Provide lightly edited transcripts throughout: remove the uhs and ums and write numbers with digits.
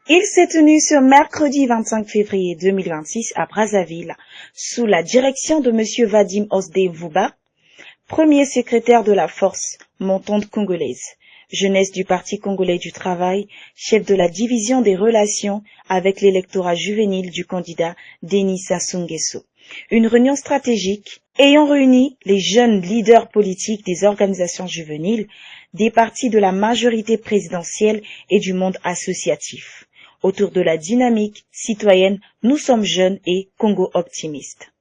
Il s'est tenu ce mercredi 25 février 2026 à Brazzaville, sous la direction de M. Vadim Osdevouba, premier secrétaire de la force montante congolaise, jeunesse du Parti congolais du travail, chef de la division des relations avec l'électorat juvénile du candidat Denis Sassou Nguesso. Une réunion stratégique ayant réuni les jeunes leaders politiques des organisations juvéniles, des partis de la majorité présidentielle et du monde associatif, autour de la dynamique citoyenne Nous sommes jeunes et Congo optimiste,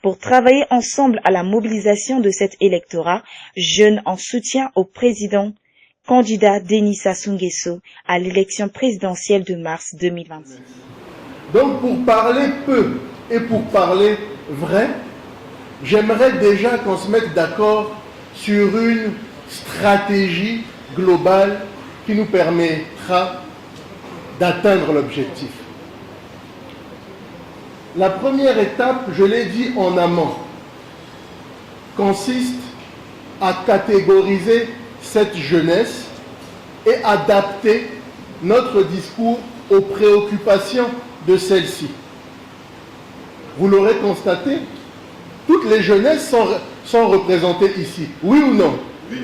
pour travailler ensemble à la mobilisation de cet électorat jeune en soutien au président candidat Denis Sassou Nguesso à l'élection présidentielle de mars 2026. Donc pour parler peu et pour parler vrai, j'aimerais déjà qu'on se mette d'accord sur une stratégie globale qui nous permettra d'atteindre l'objectif. La première étape, je l'ai dit en amont, consiste à catégoriser cette jeunesse et adapter notre discours aux préoccupations de celle-ci. Vous l'aurez constaté, toutes les jeunesses sont représentées ici, oui ou non? Oui.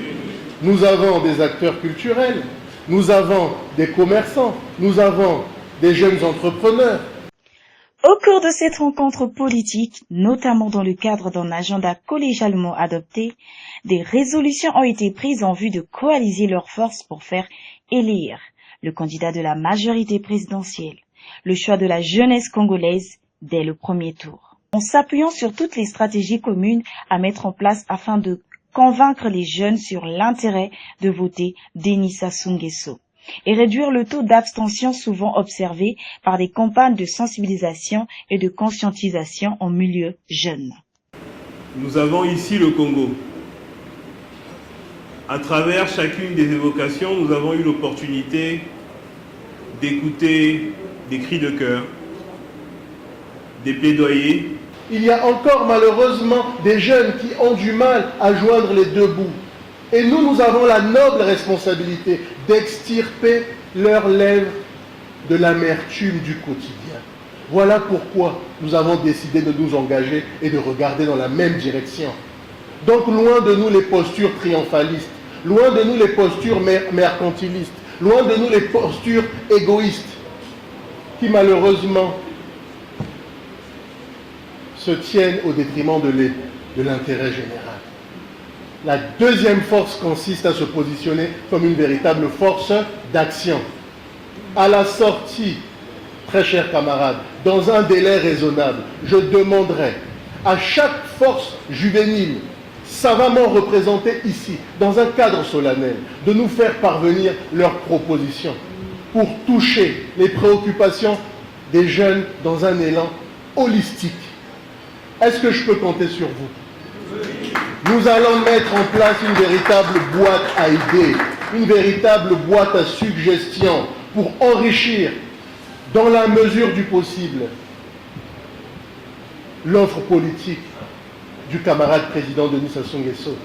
Nous avons des acteurs culturels, nous avons des commerçants, nous avons des jeunes entrepreneurs. Au cours de cette rencontre politique, notamment dans le cadre d'un agenda collégialement adopté, des résolutions ont été prises en vue de coaliser leurs forces pour faire élire le candidat de la majorité présidentielle, le choix de la jeunesse congolaise dès le premier tour, en s'appuyant sur toutes les stratégies communes à mettre en place afin de convaincre les jeunes sur l'intérêt de voter Denis Sassou Nguesso et réduire le taux d'abstention souvent observé par des campagnes de sensibilisation et de conscientisation en milieu jeune. Nous avons ici le Congo. À travers chacune des évocations, nous avons eu l'opportunité d'écouter des cris de cœur, des plaidoyers. Il y a encore malheureusement des jeunes qui ont du mal à joindre les deux bouts. Et nous avons la noble responsabilité d'extirper leurs lèvres de l'amertume du quotidien. Voilà pourquoi nous avons décidé de nous engager et de regarder dans la même direction. Donc loin de nous les postures triomphalistes, loin de nous les postures mercantilistes, loin de nous les postures égoïstes, qui malheureusement se tiennent au détriment de l'intérêt général. La deuxième force consiste à se positionner comme une véritable force d'action. À la sortie, très chers camarades, dans un délai raisonnable, je demanderai à chaque force juvénile savamment représentée ici, dans un cadre solennel, de nous faire parvenir leurs propositions pour toucher les préoccupations des jeunes dans un élan holistique. Est-ce que je peux compter sur vous? Nous allons mettre en place une véritable boîte à idées, une véritable boîte à suggestions pour enrichir, dans la mesure du possible, l'offre politique du camarade président Denis Sassou Nguesso.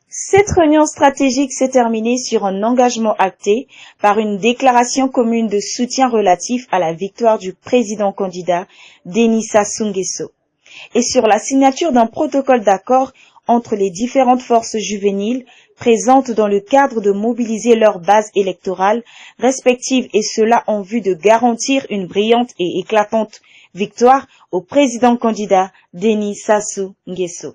Cette réunion stratégique s'est terminée sur un engagement acté par une déclaration commune de soutien relatif à la victoire du président candidat Denis Sassou Nguesso et sur la signature d'un protocole d'accord entre les différentes forces juvéniles présentes dans le cadre de mobiliser leurs bases électorales respectives, et cela en vue de garantir une brillante et éclatante victoire au président candidat Denis Sassou Nguesso.